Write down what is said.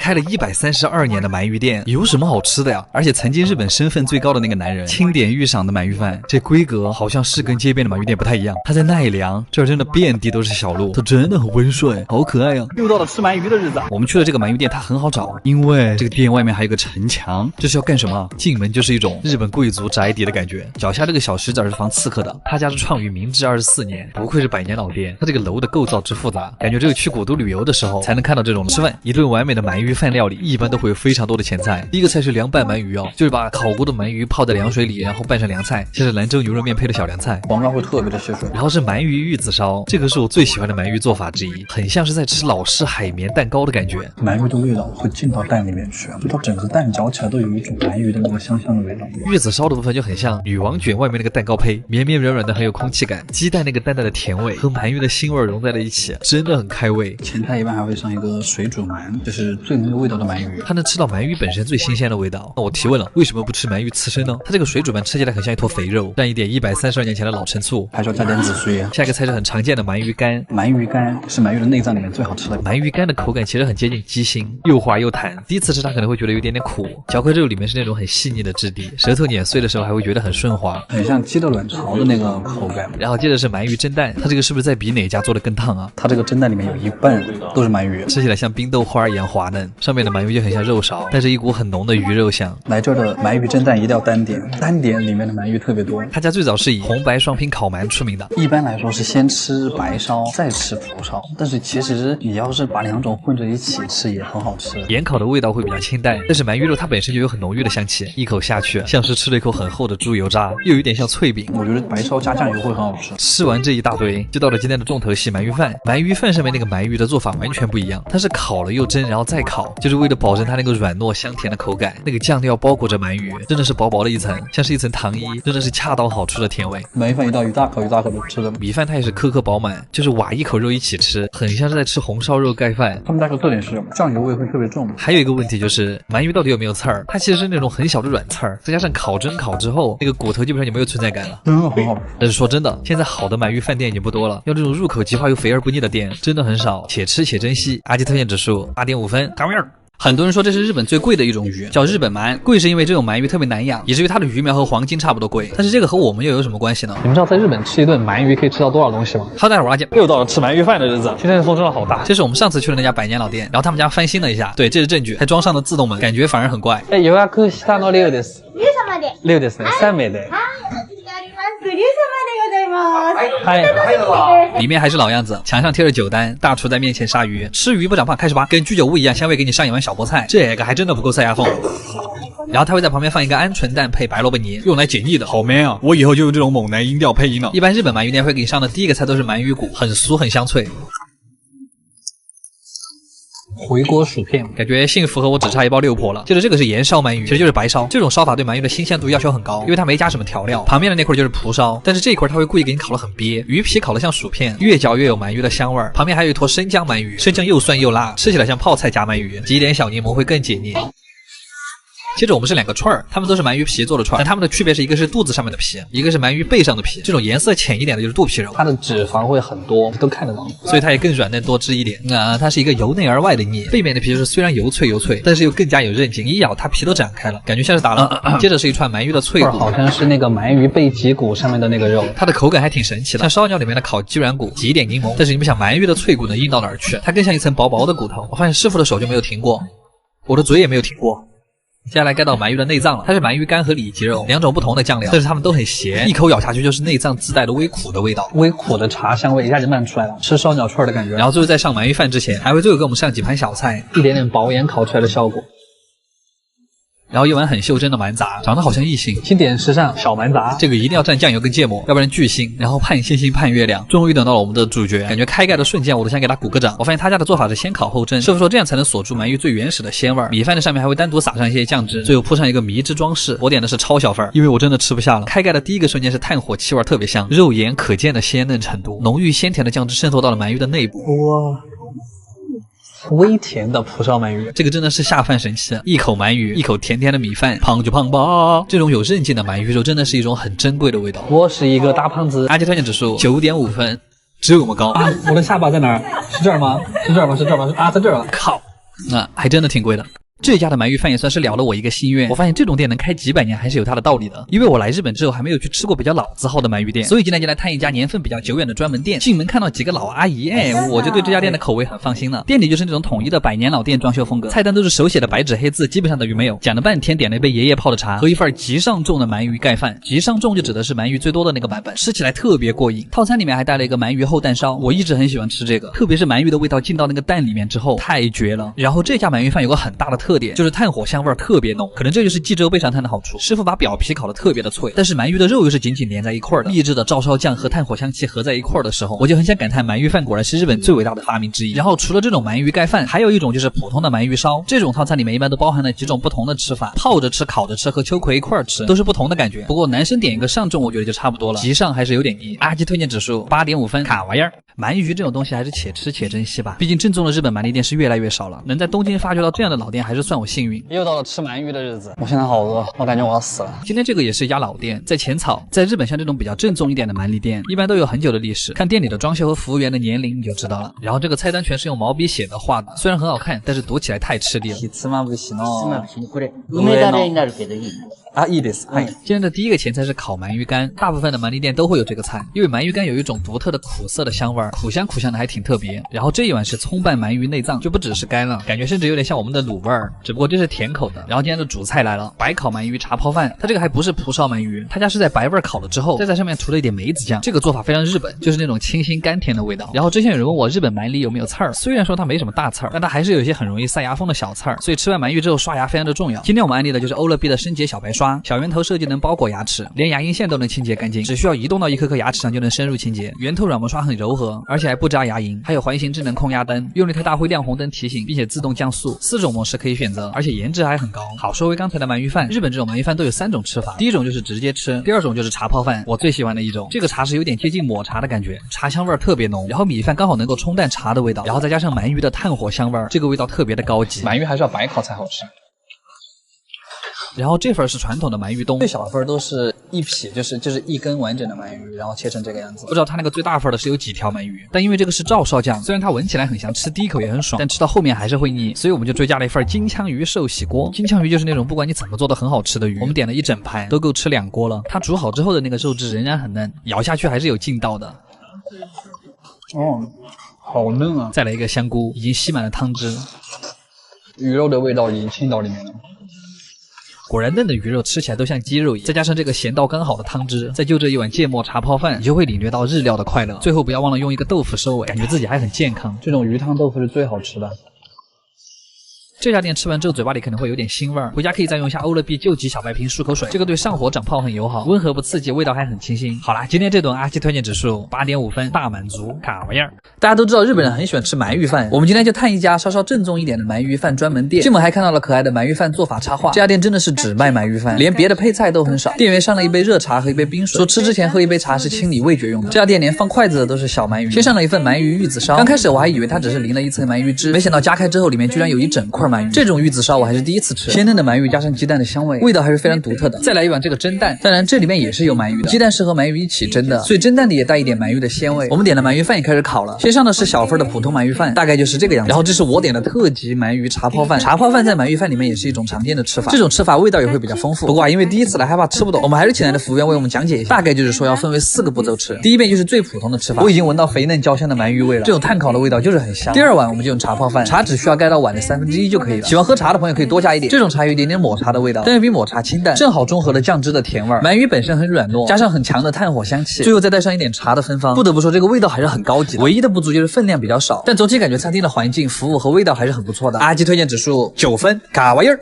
开了132年的鳗鱼店，有什么好吃的呀？而且曾经日本身份最高的那个男人钦点御赏的鳗鱼饭，这规格好像是跟街边的鳗鱼店不太一样。它在奈良这儿真的遍地都是小路，它真的很温顺，好可爱呀！又到了吃鳗鱼的日子。我们去的这个鳗鱼店它很好找，因为这个店外面还有个城墙，这是要干什么？进门就是一种日本贵族宅邸的感觉。脚下这个小石子是防刺客的，他家是创于明治24年，不愧是100年老店。它这个楼的构造之复杂，感觉只有去古都旅游的时候才能看到这种。吃饭一顿完美的鳗鱼饭料理，一般都会有非常多的前菜。第一个菜是凉拌鳗鱼哦，就是把烤过的鳗鱼泡在凉水里，然后拌上凉菜，像是兰州牛肉面配的小凉菜，黄瓜会特别的吸水。然后是鳗鱼玉子烧，这个是我最喜欢的鳗鱼做法之一，很像是在吃老式海绵蛋糕的感觉。鳗鱼的味道会进到蛋里面去，味道整个蛋嚼起来都有一种鳗鱼的那个香香的味道。玉子烧的部分就很像女王卷外面那个蛋糕胚，绵绵软软的，很有空气感。鸡蛋那个淡淡的甜味和鳗鱼的腥味融在了一起，真的很开胃。前菜一般还会上一个水煮鳗，就是最没有味道的鳗鱼，它能吃到鳗鱼本身最新鲜的味道。那我提问了，为什么不吃鳗鱼刺身呢？它这个水煮鳗吃起来很像一坨肥肉，蘸一点132年前的老陈醋，还是要加点紫苏叶。下一个菜是很常见的鳗鱼干，鳗鱼干是鳗鱼的内脏里面最好吃的。鳗鱼干的口感其实很接近鸡心，又滑又弹。第一次吃它可能会觉得有点苦，嚼块肉里面是那种很细腻的质地，舌头碾碎的时候还会觉得很顺滑，很像鸡的卵巢的那个口感。然后接着是鳗鱼蒸蛋，它这个是不是在比哪家做的更烫啊？它这个蒸蛋里面有一半都是鳗鱼，吃起来像冰豆花一样滑嫩，上面的鳗鱼就很像肉勺，带着一股很浓的鱼肉香。来这儿的鳗鱼蒸蛋一定要单点，单点里面的鳗鱼特别多。他家最早是以红白双拼烤鳗出名的，一般来说是先吃白烧再吃蒲烧，但是其实你要是把两种混着一起吃也很好吃。盐烤的味道会比较清淡，但是鳗鱼肉它本身就有很浓郁的香气，一口下去像是吃了一口很厚的猪油渣，又有点像脆饼。我觉得白烧加酱油会很好吃。吃完这一大堆，就到了今天的重头戏——鳗鱼饭。鳗鱼饭上面那个鳗鱼的做法完全不一样，它是烤了又蒸，然后再烤，就是为了保证它那个软糯香甜的口感。那个酱料包裹着鳗鱼，真的是薄薄的一层，像是一层糖衣，真的是恰到好处的甜味。鳗鱼饭一道一大口一大口的吃的，米饭它也是颗颗饱满，就是挖一口肉一起吃，很像是在吃红烧肉盖饭。他们家个特点是酱油味会特别重。还有一个问题就是鳗鱼到底有没有刺儿？它其实是那种很小的软刺儿，再加上烤蒸烤之后，那个骨头基本上就没有存在感了，真的很好吃。但是说真的，现在好的鳗鱼饭店已经不多了，要这种入口即化又肥而不腻的店真的很少，且吃且珍惜。阿基推荐指数8.5分，干味儿。很多人说这是日本最贵的一种鱼，叫日本鳗。贵是因为这种鳗鱼特别难养，以至于它的鱼苗和黄金差不多贵。但是这个和我们又有什么关系呢？你们知道在日本吃一顿鳗鱼可以吃到多少东西吗？好，大家玩又到了吃鳗鱼饭的日子，今天的风真的好大。这是我们上次去的那家100年老店，然后他们家翻新了一下，对，这是证据，还装上了自动门，感觉反而很怪。予約したの龍です。龍ですね。3名で。里面还是老样子，墙上贴着酒单，大厨在面前杀鱼，吃鱼不长胖，开始吧，跟居酒屋一样，香味给你上一碗小菠菜，这个还真的不够塞牙缝。然后他会在旁边放一个鹌鹑蛋配白萝卜泥，用来解腻的，好 man 啊！我以后就用这种猛男音调配音了。一般日本鳗鱼店会给你上的第一个菜都是鳗鱼骨，很酥很香脆。回锅薯片，感觉幸福和我只差一包六婆了。接着这个是盐烧鳗鱼，其实就是白烧。这种烧法对鳗鱼的新鲜度要求很高，因为它没加什么调料。旁边的那块就是蒲烧，但是这一块它会故意给你烤得很瘪，鱼皮烤得像薯片，越嚼越有鳗鱼的香味儿。旁边还有一坨生姜鳗鱼，生姜又酸又辣，吃起来像泡菜夹鳗鱼，挤一点小柠檬会更解腻。接着我们是2个串儿，它们都是鳗鱼皮做的串儿，但它们的区别是一个是肚子上面的皮，一个是鳗鱼背上的皮。这种颜色浅一点的就是肚皮肉，它的脂肪会很多，都看得到，所以它也更软嫩多汁一点。它是一个由内而外的腻，背面的皮就是虽然油脆，但是又更加有韧劲，一咬它皮都展开了，感觉像是打了。接着是一串鳗鱼的脆骨，好像是那个鳗鱼背脊骨上面的那个肉，它的口感还挺神奇的，像烧鸟里面的烤鸡软骨，挤一点柠檬。但是你们想，鳗鱼的脆骨能硬到哪儿去？它更像一层薄薄的骨头。我发现师傅的手就没有停过，我的嘴也没有停过。接下来该到鳗鱼的内脏了，它是鳗鱼干和里脊肉2种不同的酱料，但是它们都很咸，一口咬下去就是内脏自带的微苦的味道，微苦的茶香味一下就漫出来了，吃烧鸟串的感觉。然后最后在上鳗鱼饭之前，还会最后给我们上几盘小菜，一点点薄盐烤出来的效果。然后一碗很袖珍的鳗杂，长得好像异性，经典时尚小鳗杂，这个一定要蘸酱油跟芥末，要不然巨腥。然后盼星星盼月亮，终于等到了我们的主角，感觉开盖的瞬间我都想给他鼓个掌。我发现他家的做法是先烤后蒸，师傅说这样才能锁住鳗鱼最原始的鲜味。米饭的上面还会单独撒上一些酱汁，最后铺上一个迷之装饰。我点的是超小份，因为我真的吃不下了。开盖的第一个瞬间是炭火气味特别香，肉眼可见的鲜嫩程度，浓郁鲜甜的酱汁渗透到了鳗鱼的内部。哇，微甜的蒲烧鳗鱼，这个真的是下饭神器，一口鳗鱼，一口甜甜的米饭，胖就胖吧。这种有韧劲的鳗鱼肉真的是一种很珍贵的味道。我是一个大胖子，阿基推荐指数9.5分，只有我们高啊！我的下巴在哪儿？是这儿吗？是这儿吗？是这儿吗？啊，在这儿了。靠！还真的挺贵的。这家的鳗鱼饭也算是了了我一个心愿。我发现这种店能开几百年还是有它的道理的。因为我来日本之后还没有去吃过比较老字号的鳗鱼店，所以今天就来探一家年份比较久远的专门店。进门看到几个老阿姨，我就对这家店的口味很放心了。店里就是那种统一的百年老店装修风格，菜单都是手写的白纸黑字，基本上等于没有。讲了半天，点了一杯爷爷泡的茶和一份极上重的鳗鱼盖饭。极上重就指的是鳗鱼最多的那个版本，吃起来特别过瘾。套餐里面还带了一个鳗鱼厚蛋烧，我一直很喜欢吃这个，特别是鳗鱼的味道进到那个蛋里面之后，太绝了。然后这家鳗鱼饭有个很大的特点，就是炭火香味特别浓，可能这就是济州备长炭的好处。师傅把表皮烤得特别的脆，但是鳗鱼的肉又是紧紧连在一块的。秘制的照烧酱和炭火香气合在一块的时候，我就很想感叹鳗鱼饭果然是日本最伟大的发明之一。然后除了这种鳗鱼盖饭，还有一种就是普通的鳗鱼烧。这种套餐里面一般都包含了几种不同的吃法，泡着吃、烤着吃和秋葵一块吃，都是不同的感觉。不过男生点一个上重，我觉得就差不多了，极上还是有点低。阿基推荐指数8.5分，卡玩意儿。鳗鱼这种东西还是且吃且珍惜吧，毕竟正宗的日本鳗鱼店是越来越少了，能在东京发掘到这样的老店，还是算我幸运。又到了吃鳗鱼的日子，我现在好饿，我感觉我要死了。今天这个也是一家老店，在浅草。在日本像这种比较正宗一点的鳗鱼店，一般都有很久的历史，看店里的装修和服务员的年龄你就知道了。然后这个菜单全是用毛笔写的画的，虽然很好看，但是读起来太吃力了。いいです。今天的第一个前菜是烤鳗鱼干，大部分的鳗鱼店都会有这个菜，因为鳗鱼干有一种独特的苦涩的香味，苦香苦香的还挺特别。然后这一碗是葱拌鳗鱼内脏，就不只是干了，感觉甚至有点像我们的卤味儿，只不过这是甜口的。然后今天的主菜来了，白烤鳗鱼茶泡饭，它这个还不是蒲烧鳗鱼，它家是在白味烤了之后，再在上面涂了一点梅子酱，这个做法非常日本，就是那种清新甘甜的味道。然后之前有人问我日本鳗里有没有刺儿，虽然说它没什么大刺儿，但它还是有一些很容易塞牙缝的小刺儿，所以吃完鳗鱼之后刷牙非常的重要。今天我们安利的就是欧乐 B 的深洁小白刷，小圆头设计能包裹牙齿，连牙龈线都能清洁干净，只需要移动到一颗颗牙齿上就能深入清洁。圆头软膜刷很柔和，而且还不扎牙龈，还有环形智能控压灯，用力太大会亮红灯提醒，并且自动降速，4种模式可以选择，而且颜值还很高。好，说回刚才的鳗鱼饭，日本这种鳗鱼饭都有3种吃法，第一种就是直接吃，第二种就是茶泡饭，我最喜欢的一种，这个茶是有点接近抹茶的感觉，茶香味特别浓，然后米饭刚好能够冲淡茶的味道，然后再加上鳗鱼的炭火香味，这个味道特别的高级。鳗鱼还是要白烤才好吃。然后这份是传统的鳗鱼冬，最小的份都是一匹，就是一根完整的鳗鱼，然后切成这个样子。不知道它那个最大份的是有几条鳗鱼，但因为这个是照烧酱，虽然它闻起来很香，吃第一口也很爽，但吃到后面还是会腻，所以我们就追加了一份金枪鱼寿喜锅。金枪鱼就是那种不管你怎么做都很好吃的鱼，我们点了一整盘，都够吃2锅了。它煮好之后的那个肉质仍然很嫩，咬下去还是有劲道的。好嫩啊！再来一个香菇，已经吸满了汤汁，鱼肉的味道已经浸到里面了。果然嫩的鱼肉吃起来都像鸡肉一样，再加上这个咸到刚好的汤汁，再就这一碗芥末茶泡饭，你就会领略到日料的快乐。最后不要忘了用一个豆腐收尾，感觉自己还很健康。这种鱼汤豆腐是最好吃的。这家店吃完之后嘴巴里可能会有点腥味儿，回家可以再用一下欧乐 B 救急小白瓶漱口水，这个对上火长泡很友好，温和不刺激，味道还很清新。好啦，今天这顿阿基推荐指数8.5分，大满足，卡玩意儿。大家都知道日本人很喜欢吃鳗鱼饭，我们今天就探一家稍稍正宗一点的鳗鱼饭专门店。进门还看到了可爱的鳗鱼饭做法插画，这家店真的是只卖鳗鱼饭，连别的配菜都很少。店员上了一杯热茶和一杯冰水，说吃之前喝一杯茶是清理味觉用的。这家店连放筷子的都是小鳗鱼，先上了一份鳗鱼玉子烧，刚开始我还以为它只是淋了一层鳗鱼汁，没想到夹开之后里面居然有一整块鳗鱼。这种玉子烧我还是第一次吃，鲜嫩的鳗鱼加上鸡蛋的香味，味道还是非常独特的。再来一碗这个蒸蛋，当然这里面也是有鳗鱼的，鸡蛋是和鳗鱼一起蒸的，所以蒸蛋里也带一点鳗鱼的鲜味。我们点的鳗鱼饭也开始烤了，先上的是小份的普通鳗鱼饭，大概就是这个样子。然后这是我点的特级鳗鱼茶泡饭，茶泡饭在鳗鱼饭里面也是一种常见的吃法，这种吃法味道也会比较丰富。不过因为第一次来害怕吃不懂，我们还是请来的服务员为我们讲解一下，大概就是说要分为4个步骤吃。第一遍就是最普通的吃法，我已经闻到肥嫩焦香的鳗鱼味了，这种炭烤的味道就是很香。第2碗我们就用茶泡饭，茶只需要盖到碗的1/3就可以了，喜欢喝茶的朋友可以多加一点，这种茶有一点点抹茶的味道，但是比抹茶清淡，正好中和了酱汁的甜味。鳗鱼本身很软糯，加上很强的炭火香气，最后再带上一点茶的芬芳，不得不说这个味道还是很高级的。唯一的不足就是分量比较少，但总体感觉餐厅的环境、服务和味道还是很不错的。阿基推荐指数9分，卡玩意儿。